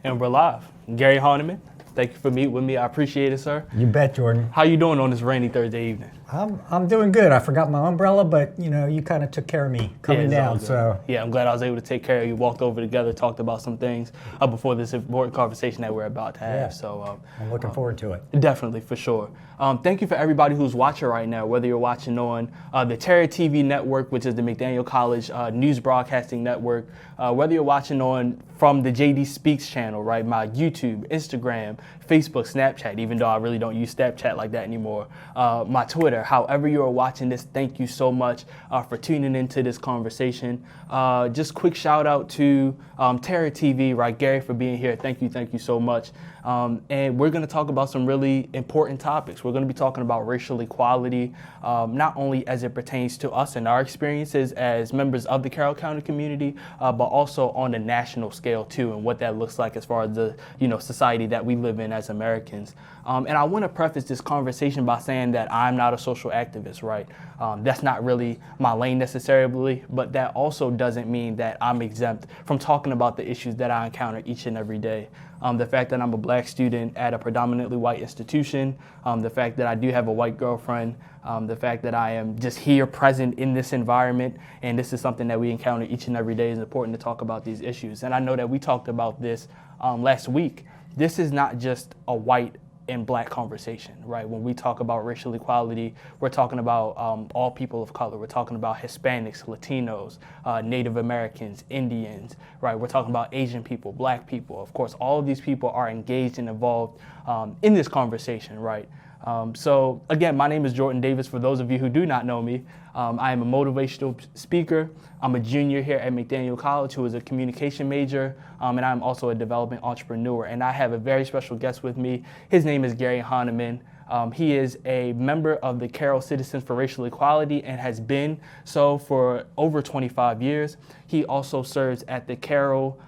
And we're live. Gary Honeman, thank you for meeting with me. I appreciate it, sir. You bet, Jordan. How you doing on this rainy Thursday evening? I'm doing good. I forgot my umbrella, but you kind of took care of me coming down. So yeah, I'm glad I was able to take care of you. Walked over together, talked about some things before this important conversation that we're about to have. Yeah. So I'm looking forward to it. Definitely, for sure. Thank you for everybody who's watching right now, whether you're watching on the Terra TV network, which is the McDaniel College news broadcasting network, whether you're watching on from the JD Speaks channel, right? My YouTube, Instagram, Facebook, Snapchat, even though I really don't use Snapchat like that anymore. My Twitter, however you are watching this, thank you so much for tuning into this conversation. Just quick shout out to Terra TV, right? Gary, for being here. Thank you so much. And we're going to talk about some really important topics. We're going to be talking about racial equality, not only as it pertains to us and our experiences as members of the Carroll County community, but also on a national scale too, and what that looks like as far as the society that we live in as Americans. And I want to preface this conversation by saying that I'm not a social activist, right? That's not really my lane necessarily, but that also doesn't mean that I'm exempt from talking about the issues that I encounter each and every day. The fact that I'm a black student at a predominantly white institution, the fact that I do have a white girlfriend, the fact that I am just here present in this environment, and this is something that we encounter each and every day. Is important to talk about these issues. And I know that we talked about this last week. This is not just a white and black conversation, right? When we talk about racial equality, we're talking about all people of color. We're talking about Hispanics, Latinos, Native Americans, Indians, right? We're talking about Asian people, black people. Of course, all of these people are engaged and involved in this conversation, right? So again, my name is Jordan Davis. For those of you who do not know me, I am a motivational speaker. I'm a junior here at McDaniel College who is a communication major, and I'm also a development entrepreneur. And I have a very special guest with me. His name is Gary Honeman. He is a member of the Carroll Citizens for Racial Equality and has been so for over 25 years. He also serves at the Carroll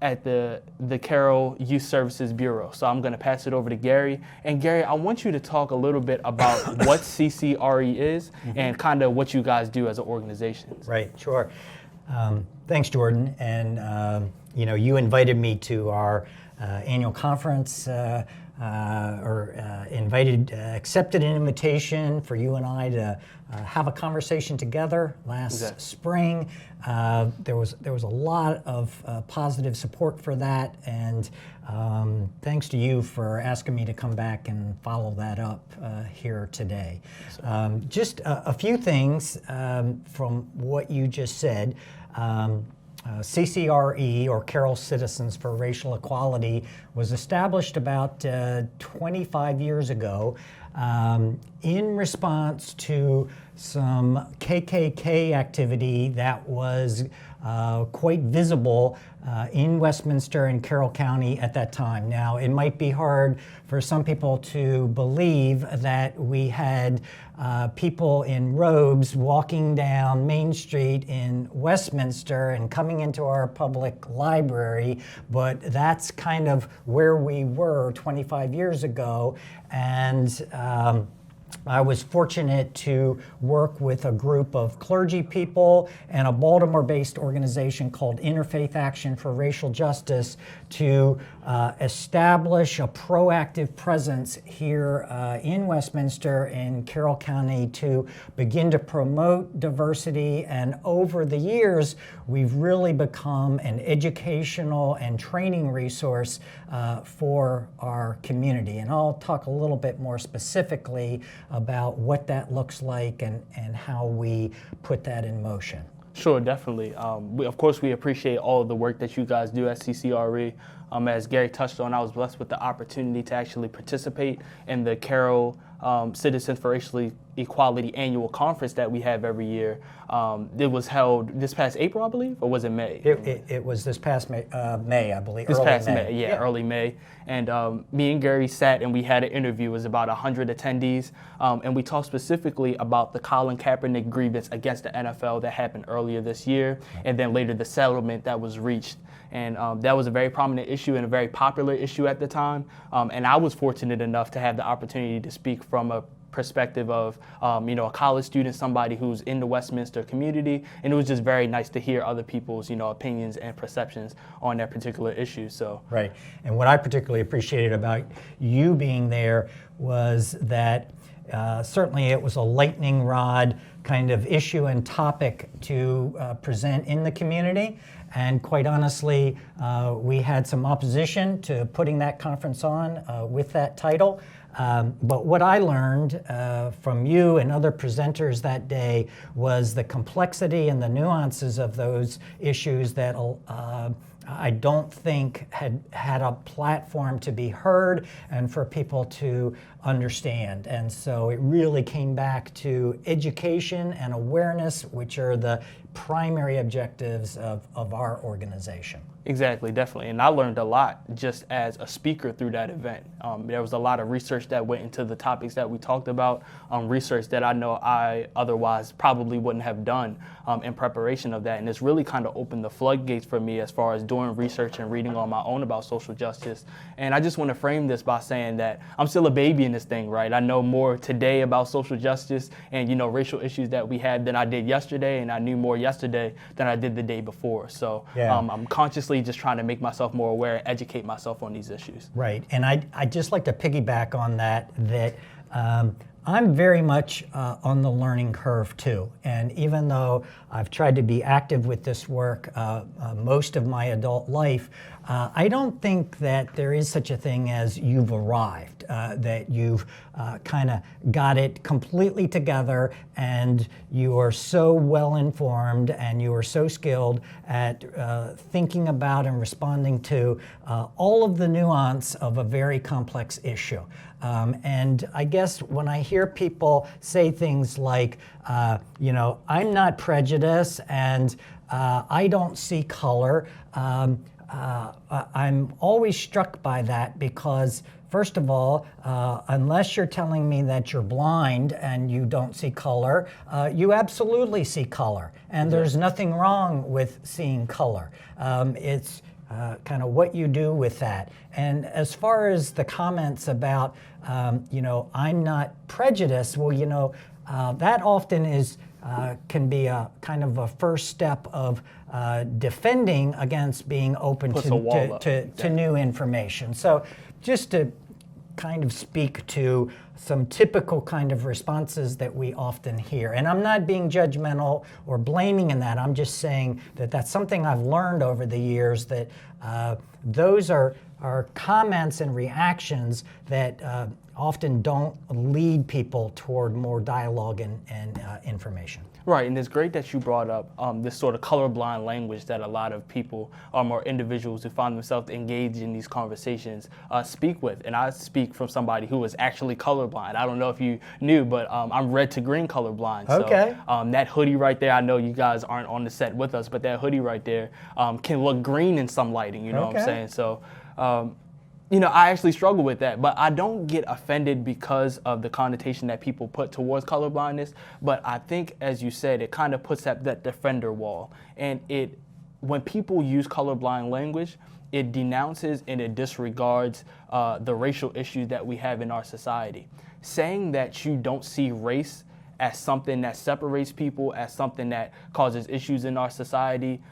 the Carroll Youth Services Bureau. So I'm going to pass it over to Gary. And Gary, I want you to talk a little bit about what CCRE is and kind of what you guys do as an organization. Right, sure. Thanks, Jordan. And you invited me to our annual conference, accepted an invitation for you and I to have a conversation together last spring. There was a lot of positive support for that, and thanks to you for asking me to come back and follow that up here today. Just a few things from what you just said. CCRE, or Carroll Citizens for Racial Equality, was established about 25 years ago in response to some KKK activity that was quite visible in Westminster and Carroll County at that time. Now, it might be hard for some people to believe that we had people in robes walking down Main Street in Westminster and coming into our public library, but that's kind of where we were 25 years ago. And I was fortunate to work with a group of clergy people and a Baltimore-based organization called Interfaith Action for Racial Justice to establish a proactive presence here in Westminster and Carroll County to begin to promote diversity. And over the years, we've really become an educational and training resource for our community. And I'll talk a little bit more specifically about what that looks like and how we put that in motion. Sure, definitely. Of course, we appreciate all of the work that you guys do at CCRE. As Gary touched on, I was blessed with the opportunity to actually participate in the Carroll Citizens for Racial Equality annual conference that we have every year. It was held this past April, I believe, or was it May? It was this past May, I believe. This past May, early May. And me and Gary sat and we had an interview. It was about 100 attendees. And we talked specifically about the Colin Kaepernick grievance against the NFL that happened earlier this year, and then later the settlement that was reached. And that was a very prominent issue and a very popular issue at the time. And I was fortunate enough to have the opportunity to speak from a perspective of, a college student, somebody who's in the Westminster community, and it was just very nice to hear other people's, opinions and perceptions on that particular issue. So right, and what I particularly appreciated about you being there was that certainly it was a lightning rod kind of issue and topic to present in the community. And quite honestly, we had some opposition to putting that conference on with that title. But what I learned from you and other presenters that day was the complexity and the nuances of those issues that I don't think had a platform to be heard and for people to understand. And so it really came back to education and awareness, which are the primary objectives of our organization. Exactly, definitely. And I learned a lot just as a speaker through that event. There was a lot of research that went into the topics that we talked about, research that I know I otherwise probably wouldn't have done in preparation of that. And it's really kind of opened the floodgates for me as far as doing research and reading on my own about social justice. And I just want to frame this by saying that I'm still a baby in this thing, right? I know more today about social justice and, racial issues that we had than I did yesterday, and I knew more yesterday than I did the day before. So yeah. I'm consciously just trying to make myself more aware and educate myself on these issues. Right, and I'd just like to piggyback on that I'm very much on the learning curve too. And even though I've tried to be active with this work most of my adult life, I don't think that there is such a thing as you've arrived, that you've kind of got it completely together and you are so well informed and you are so skilled at thinking about and responding to all of the nuance of a very complex issue. And I guess when I hear people say things like, I'm not prejudiced and I don't see color, I'm always struck by that because, first of all, unless you're telling me that you're blind and you don't see color, you absolutely see color. And there's nothing wrong with seeing color. It's kind of what you do with that. And as far as the comments about, I'm not prejudiced, well, that often is can be a kind of a first step of defending against being open to new information. So just to kind of speak to some typical kind of responses that we often hear. And I'm not being judgmental or blaming in that. I'm just saying that that's something I've learned over the years, that those are comments and reactions that often don't lead people toward more dialogue and information. Right, and it's great that you brought up this sort of colorblind language that a lot of people or individuals who find themselves engaged in these conversations speak with. And I speak from somebody who is actually colorblind. I don't know if you knew, but I'm red to green colorblind. Okay. So that hoodie right there, I know you guys aren't on the set with us, but that hoodie right there can look green in some lighting, you know what I'm saying? So, I actually struggle with that, but I don't get offended because of the connotation that people put towards colorblindness. But I think, as you said, it kind of puts up that defender wall. And when people use colorblind language, it denounces and it disregards the racial issues that we have in our society. Saying that you don't see race as something that separates people, as something that causes issues in our society,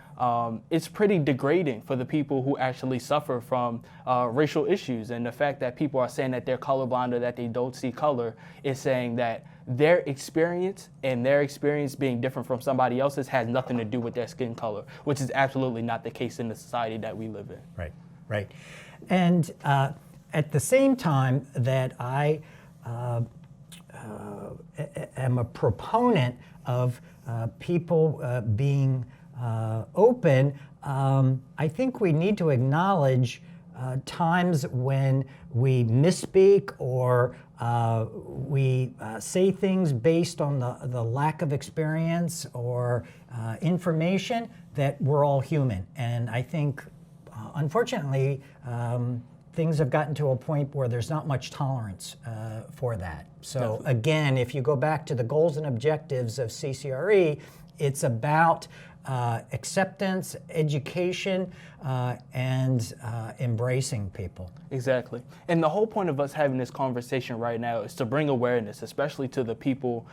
it's pretty degrading for the people who actually suffer from racial issues. And the fact that people are saying that they're colorblind or that they don't see color is saying that their experience being different from somebody else's has nothing to do with their skin color, which is absolutely not the case in the society that we live in. Right. And at the same time that I am a proponent of people being open, I think we need to acknowledge times when we misspeak or we say things based on the lack of experience or information, that we're all human. And I think, unfortunately, things have gotten to a point where there's not much tolerance for that. So definitely. Again, if you go back to the goals and objectives of CCRE, it's about acceptance, education, and embracing people. Exactly. And the whole point of us having this conversation right now is to bring awareness, especially to the people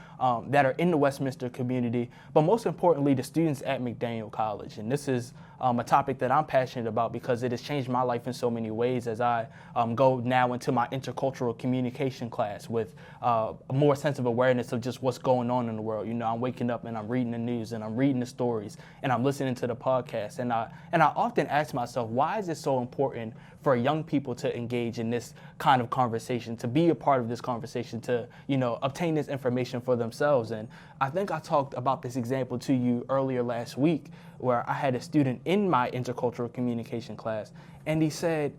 that are in the Westminster community, but most importantly, the students at McDaniel College. And this is a topic that I'm passionate about because it has changed my life in so many ways as I go now into my intercultural communication class with a more sense of awareness of just what's going on in the world. You know, I'm waking up and I'm reading the news and I'm reading the stories and I'm listening to the podcast. And I often ask myself, why is it so important for young people to engage in this kind of conversation, to be a part of this conversation, to, you know, obtain this information for themselves? And I think I talked about this example to you earlier last week, where I had a student in my intercultural communication class, and he said,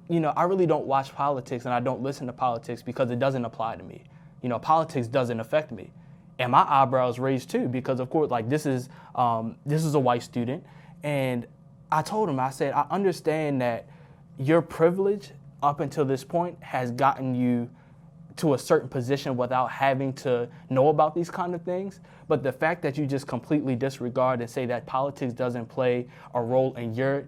you know, I really don't watch politics and I don't listen to politics because it doesn't apply to me. You know, politics doesn't affect me. And my eyebrows raised too, because of course, like this is a white student. And I told him, I said, I understand that your privilege up until this point has gotten you to a certain position without having to know about these kind of things. But the fact that you just completely disregard and say that politics doesn't play a role in your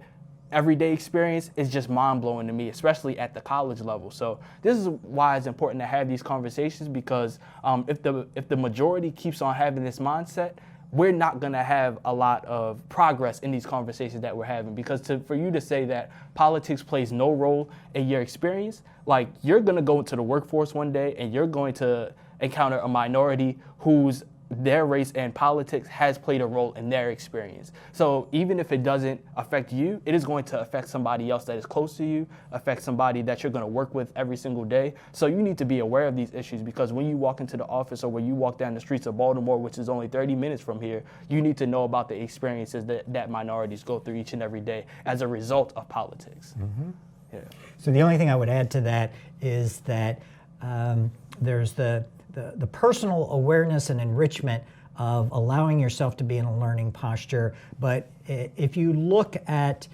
everyday experience is just mind-blowing to me, especially at the college level. So this is why it's important to have these conversations, because if the majority keeps on having this mindset, we're not going to have a lot of progress in these conversations that we're having. Because for you to say that politics plays no role in your experience, like you're going to go into the workforce one day and you're going to encounter a minority whose their race and politics has played a role in their experience. So even if it doesn't affect you, it is going to affect somebody else that is close to you, affect somebody that you're going to work with every single day. So you need to be aware of these issues, because when you walk into the office or when you walk down the streets of Baltimore, which is only 30 minutes from here, you need to know about the experiences that minorities go through each and every day as a result of politics. Mm-hmm. Yeah. So the only thing I would add to that is that there's the personal awareness and enrichment of allowing yourself to be in a learning posture. But if you look at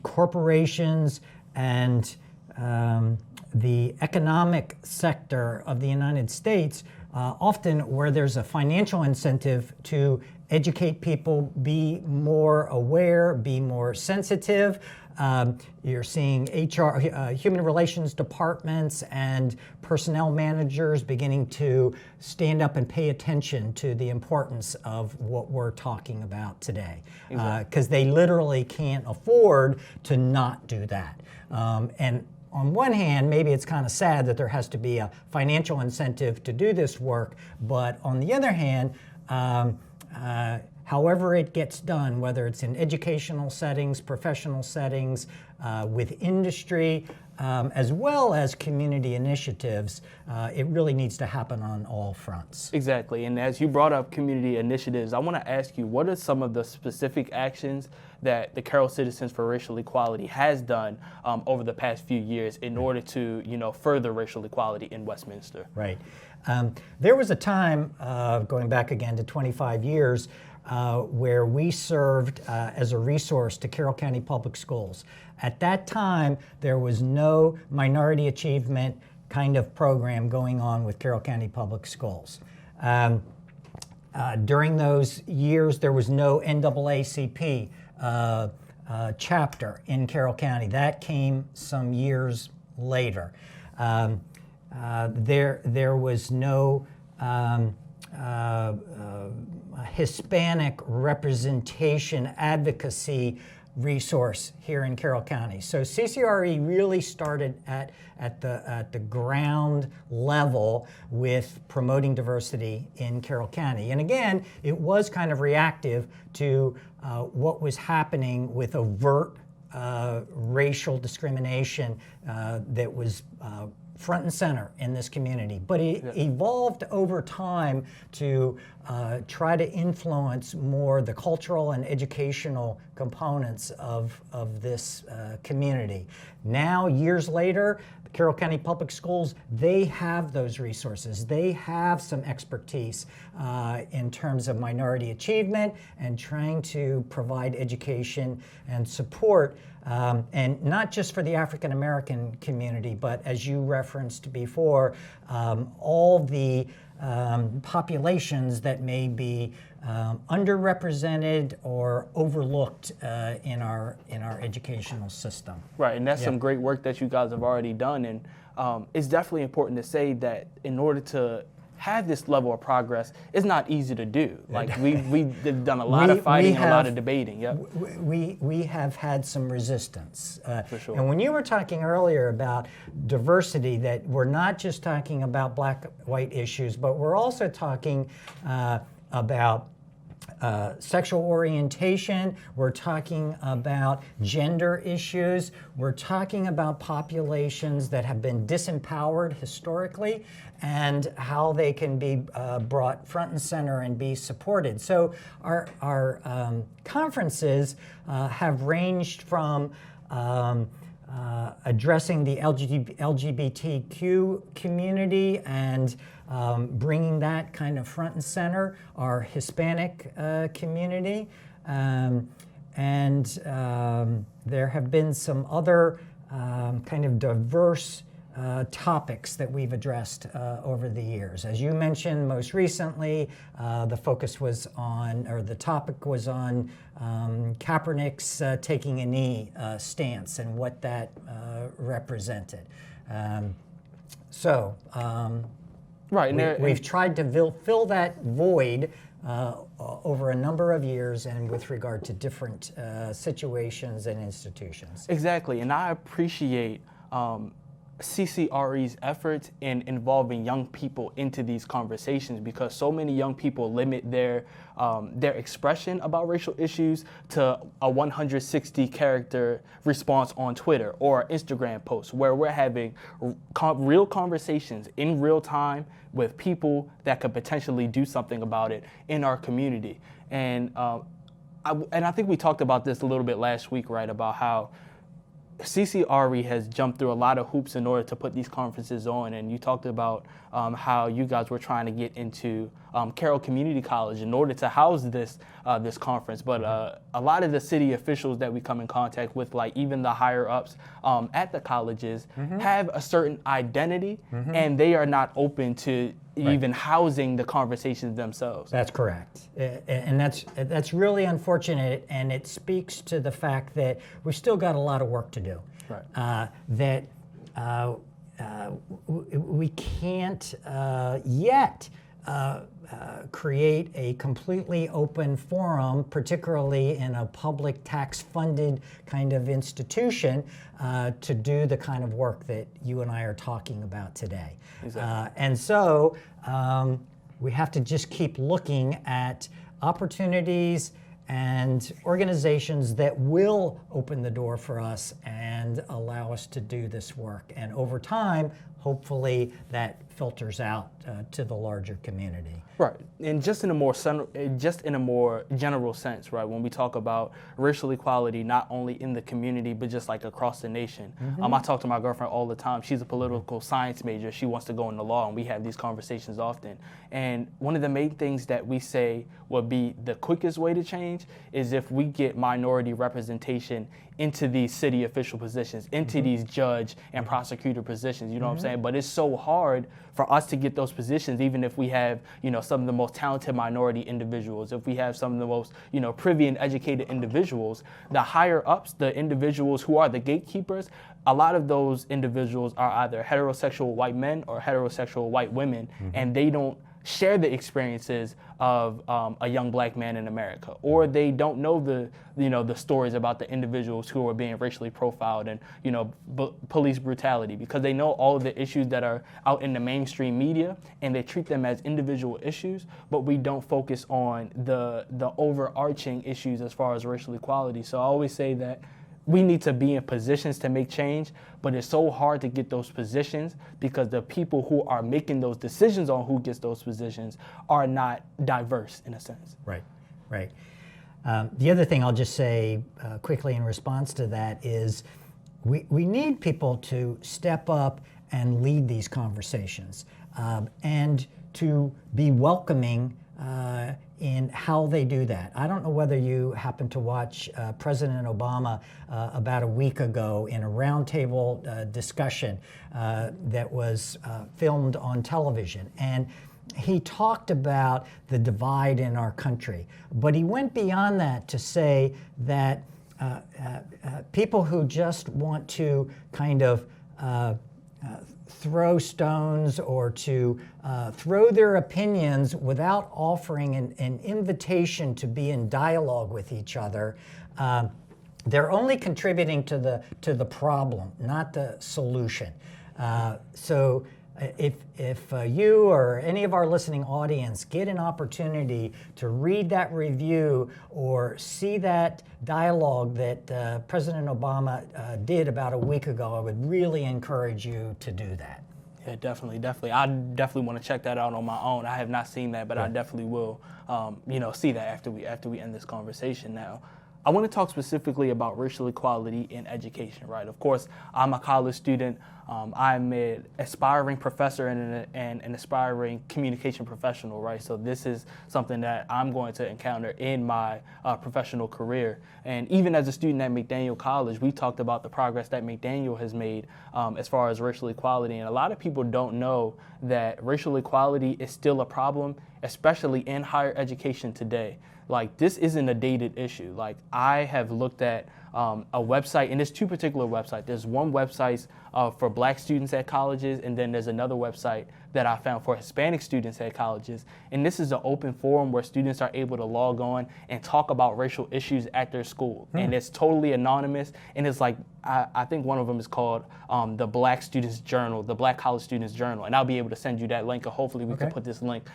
corporations and the economic sector of the United States, often where there's a financial incentive to educate people, be more aware, be more sensitive. You're seeing HR, human relations departments and personnel managers beginning to stand up and pay attention to the importance of what we're talking about today. Because they literally can't afford to not do that. And on one hand, maybe it's kind of sad that there has to be a financial incentive to do this work, but on the other hand, however it gets done, whether it's in educational settings, professional settings, with industry, as well as community initiatives, it really needs to happen on all fronts. Exactly, and as you brought up community initiatives, I want to ask you, what are some of the specific actions that the Carroll Citizens for Racial Equality has done over the past few years in order to, you know, further racial equality in Westminster? Right. There was a time, going back again to 25 years, where we served as a resource to Carroll County Public Schools. At that time, there was no minority achievement kind of program going on with Carroll County Public Schools. During those years, there was no NAACP chapter in Carroll County. That came some years later. There was no Hispanic representation advocacy resource here in Carroll County. So CCRE really started at the ground level with promoting diversity in Carroll County. And again, it was kind of reactive to what was happening with overt racial discrimination that was front and center in this community. But it evolved over time to try to influence more the cultural and educational components of this community. Now, years later, the Carroll County Public Schools, they have those resources. They have some expertise in terms of minority achievement and trying to provide education and support, and not just for the African American community, but as you referenced before, all the populations that may be underrepresented or overlooked in our educational system. Right, and that's some great work that you guys have already done. And it's definitely important to say that in order to have this level of progress, it's not easy to do. Like we've done a lot of fighting and a lot of debating. Yep. We have had some resistance. For sure. And when you were talking earlier about diversity, that we're not just talking about black-white issues, but we're also talking about sexual orientation, we're talking about gender issues, we're talking about populations that have been disempowered historically and how they can be brought front and center and be supported. So our conferences have ranged from addressing the LGBTQ community and bringing that kind of front and center, our Hispanic community, and there have been some other kind of diverse topics that we've addressed over the years. As you mentioned, most recently, the focus was on, or the topic was on Kaepernick's taking a knee stance and what that represented. Right, and we've tried to fill that void over a number of years and with regard to different situations and institutions. Exactly, and I appreciate CCRE's efforts in involving young people into these conversations, because so many young people limit their expression about racial issues to a 160-character response on Twitter or Instagram posts, where we're having real conversations in real time with people that could potentially do something about it in our community. And I think we talked about this a little bit last week, right, about how CCRE has jumped through a lot of hoops in order to put these conferences on, and you talked about how you guys were trying to get into Carroll Community College in order to house this conference. But a lot of the city officials that we come in contact with, like even the higher ups at the colleges, have a certain identity, and they are not open to even housing the conversations themselves. That's correct, and that's really unfortunate, and it speaks to the fact that we've still got a lot of work to do. Right. We can't yet create a completely open forum, particularly in a public tax-funded kind of institution, to do the kind of work that you and I are talking about today. Exactly. And so we have to just keep looking at opportunities and organizations that will open the door for us and allow us to do this work. And over time, hopefully that filters out to the larger community. Right, and just in a more general sense, right? When we talk about racial equality, not only in the community but just like across the nation. I talk to my girlfriend all the time. She's a political science major. She wants to go into law, and we have these conversations often. And one of the main things that we say would be the quickest way to change is if we get minority representation into these city official positions, into these judge and prosecutor positions, you know what I'm saying? But it's so hard for us to get those positions, even if we have, some of the most talented minority individuals, if we have some of the most, privy and educated individuals, the higher ups, the individuals who are the gatekeepers, a lot of those individuals are either heterosexual white men or heterosexual white women, and they don't share the experiences of a young black man in America, or they don't know the stories about the individuals who are being racially profiled and police brutality, because they know all of the issues that are out in the mainstream media and they treat them as individual issues, but we don't focus on the overarching issues as far as racial equality. So I always say that we need to be in positions to make change, but it's so hard to get those positions because the people who are making those decisions on who gets those positions are not diverse in a sense. Right. The other thing I'll just say quickly in response to that is we need people to step up and lead these conversations and to be welcoming in how they do that. I don't know whether you happened to watch President Obama about a week ago in a roundtable discussion that was filmed on television. And he talked about the divide in our country, but he went beyond that to say that people who just want to kind of throw stones or to throw their opinions without offering an invitation to be in dialogue with each other, they're only contributing to the problem, not the solution. So if you or any of our listening audience get an opportunity to read that review or see that dialogue that President Obama did about a week ago, I would really encourage you to do that. Yeah, definitely. I definitely want to check that out on my own. I have not seen that, but I definitely will, see that after we end this conversation. Now, I want to talk specifically about racial equality in education, right? Of course, I'm a college student. I'm an aspiring professor and an aspiring communication professional, right? So this is something that I'm going to encounter in my professional career. And even as a student at McDaniel College, we talked about the progress that McDaniel has made as far as racial equality. And a lot of people don't know that racial equality is still a problem, especially in higher education today. Like, this isn't a dated issue. Like, I have looked at a website, and there's two particular websites. There's one website for Black students at colleges, and then there's another website that I found for Hispanic students at colleges. And this is an open forum where students are able to log on and talk about racial issues at their school. And it's totally anonymous, and it's like, I think one of them is called the Black Students Journal, the Black College Students Journal. And I'll be able to send you that link, or hopefully we can put this link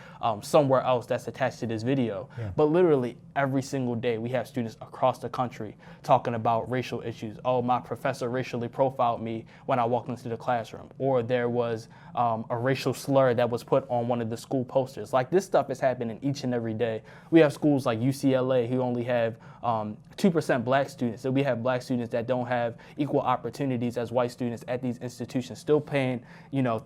somewhere else that's attached to this video. Yeah. But literally every single day we have students across the country talking about racial issues. Oh, my professor racially profiled me when I walked into the classroom. Or there was a racial slur that was put on one of the school posters. Like, this stuff is happening each and every day. We have schools like UCLA who only have 2% Black students. So we have Black students that don't have equal opportunities as white students at these institutions, still paying,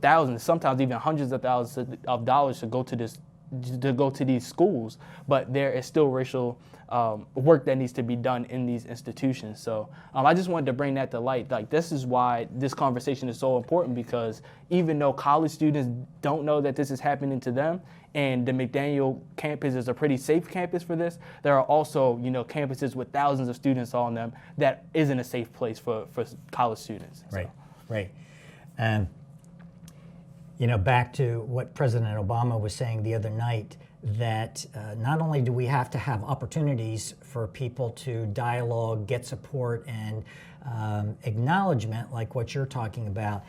thousands, sometimes even hundreds of thousands of dollars to go to these schools. But there is still racial work that needs to be done in these institutions. So I just wanted to bring that to light. Like, this is why this conversation is so important, because even though college students don't know that this is happening to them, and the McDaniel campus is a pretty safe campus for this, there are also, campuses with thousands of students on them that isn't a safe place for college students. Right, right. Back to what President Obama was saying the other night, that not only do we have to have opportunities for people to dialogue, get support, and acknowledgement like what you're talking about,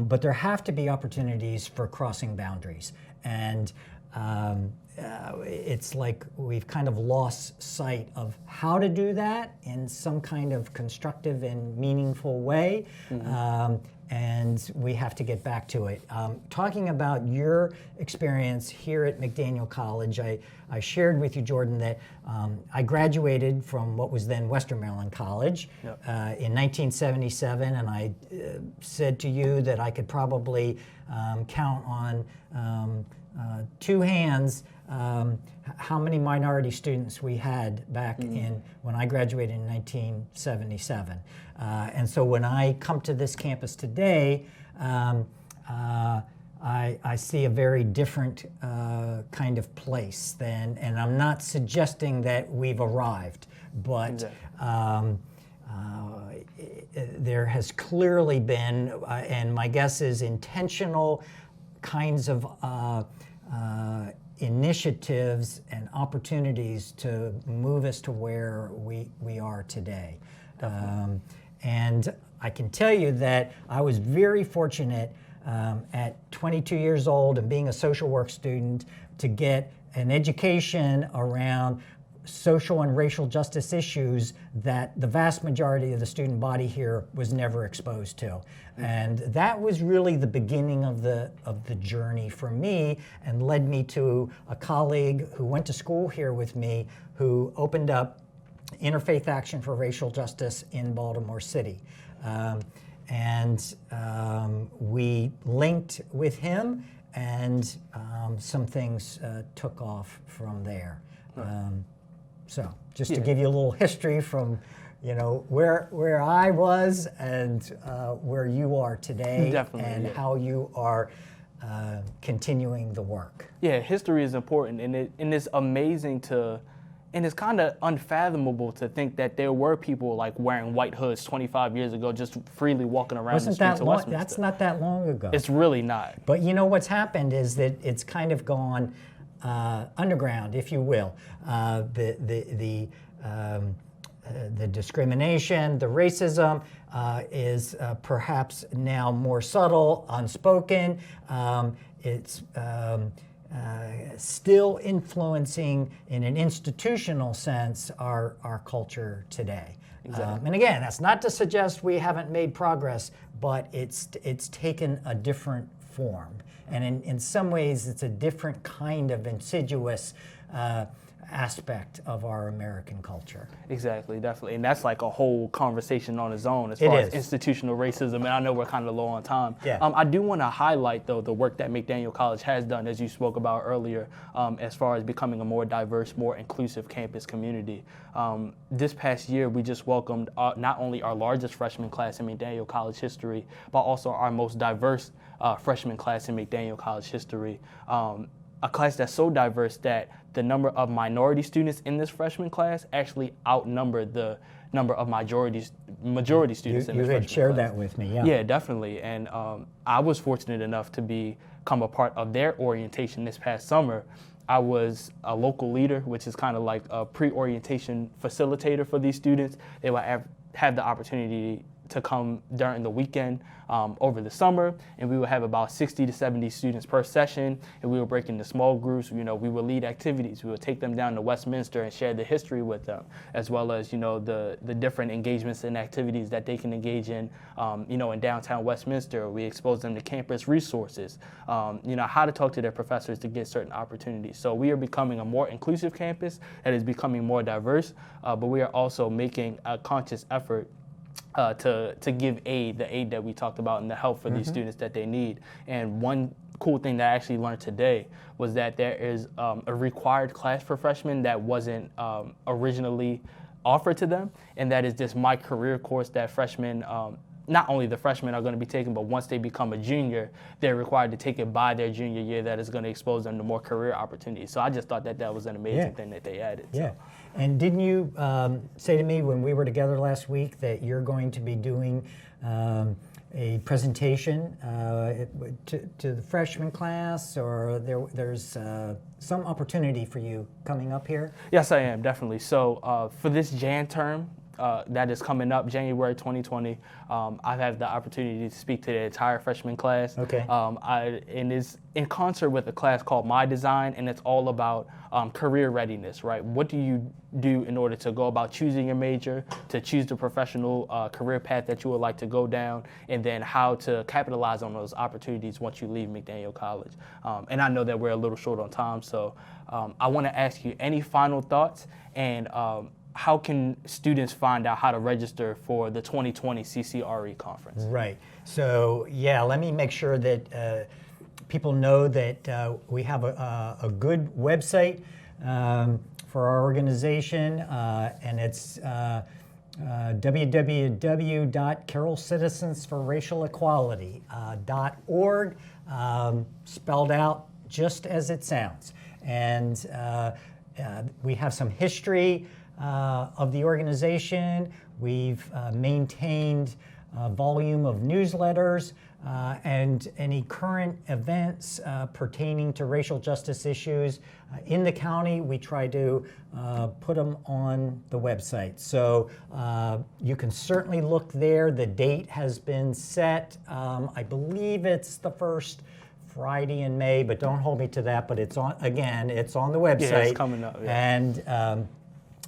but there have to be opportunities for crossing boundaries. And it's like we've kind of lost sight of how to do that in some kind of constructive and meaningful way. And we have to get back to it. Talking about your experience here at McDaniel College, I shared with you, Jordan, that I graduated from what was then Western Maryland College in 1977, and I said to you that I could probably count on two hands how many minority students we had back in when I graduated in 1977. And so when I come to this campus today, I see a very different kind of place than, and I'm not suggesting that we've arrived, but there has clearly been, and my guess is intentional kinds of initiatives and opportunities to move us to where we are today. And I can tell you that I was very fortunate at 22 years old and being a social work student to get an education around social and racial justice issues that the vast majority of the student body here was never exposed to. And that was really the beginning of the journey for me, and led me to a colleague who went to school here with me, who opened up Interfaith Action for Racial Justice in Baltimore City. We linked with him, and some things took off from there. So just to give you a little history from, where I was and where you are today, how you are continuing the work. Yeah, history is important, and it's amazing and it's kind of unfathomable to think that there were people like wearing white hoods 25 years ago, just freely walking around the streets of Westminster. That's not that long ago. It's really not. But you know what's happened is that it's kind of gone underground, if you will. The discrimination, the racism is perhaps now more subtle, unspoken. It's still influencing, in an institutional sense, our culture today. Exactly. And again, that's not to suggest we haven't made progress, but it's taken a different form. And in some ways, it's a different kind of insidious aspect of our American culture. Exactly, definitely. And that's like a whole conversation on its own as far as institutional racism. And I know we're kind of low on time. Yeah. I do want to highlight, though, the work that McDaniel College has done, as you spoke about earlier, as far as becoming a more diverse, more inclusive campus community. This past year, we just welcomed not only our largest freshman class in McDaniel College history, but also our most diverse freshman class in McDaniel College history. A class that's so diverse that the number of minority students in this freshman class actually outnumbered the number of majority students in this freshman class. You had shared that with me, yeah. Yeah, definitely. And I was fortunate enough to become a part of their orientation this past summer. I was a local leader, which is kind of like a pre-orientation facilitator for these students. They will have the opportunity to come during the weekend over the summer, and we would have about 60 to 70 students per session, and we would break into small groups. We would lead activities. We would take them down to Westminster and share the history with them, as well as the different engagements and activities that they can engage in in downtown Westminster. We expose them to campus resources, how to talk to their professors to get certain opportunities. So we are becoming a more inclusive campus that is becoming more diverse, but we are also making a conscious effort to give aid, the aid that we talked about, and the help for these students that they need. And one cool thing that I actually learned today was that there is a required class for freshmen that wasn't originally offered to them, and that is this My Career course that freshmen, not only the freshmen are going to be taking, but once they become a junior, they're required to take it by their junior year. That is going to expose them to more career opportunities. So I just thought that was an amazing thing that they added. Yeah. And didn't you say to me when we were together last week that you're going to be doing a presentation to the freshman class, or there's some opportunity for you coming up here? Yes, I am, definitely. So for this Jan term, that is coming up, January 2020. I've had the opportunity to speak to the entire freshman class. Okay. And it's in concert with a class called My Design, and it's all about career readiness, right? What do you do in order to go about choosing your major, to choose the professional career path that you would like to go down, and then how to capitalize on those opportunities once you leave McDaniel College. And I know that we're a little short on time, so I want to ask you any final thoughts, and how can students find out how to register for the 2020 CCRE conference? Right. So, yeah, let me make sure that people know that we have a good website for our organization, and it's www.carrollcitizensforracialequality.org, spelled out just as it sounds. And we have some history of the organization. We've maintained a volume of newsletters and any current events pertaining to racial justice issues in the county. We try to put them on the website. So you can certainly look there. The date has been set. I believe it's the first Friday in May, but don't hold me to that. But it's on the website. Yeah, it's coming up. Yeah. And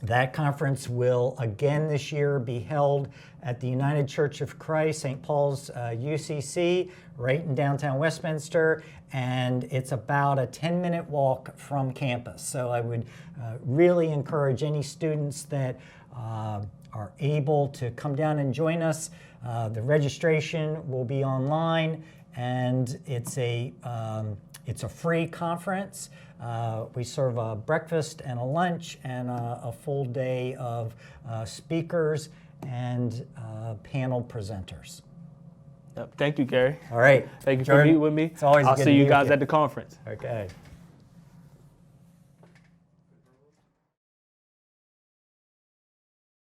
that conference will again this year be held at the United Church of Christ, St. Paul's UCC, right in downtown Westminster, and it's about a 10-minute walk from campus. So I would really encourage any students that are able to come down and join us. The registration will be online, and it's a free conference. We serve a breakfast and a lunch and a full day of speakers and panel presenters. Yep. Thank you, Gary. All right. Thank you for Jordan, meeting with me. It's always I'll good see to you meet guys with at the conference. Okay.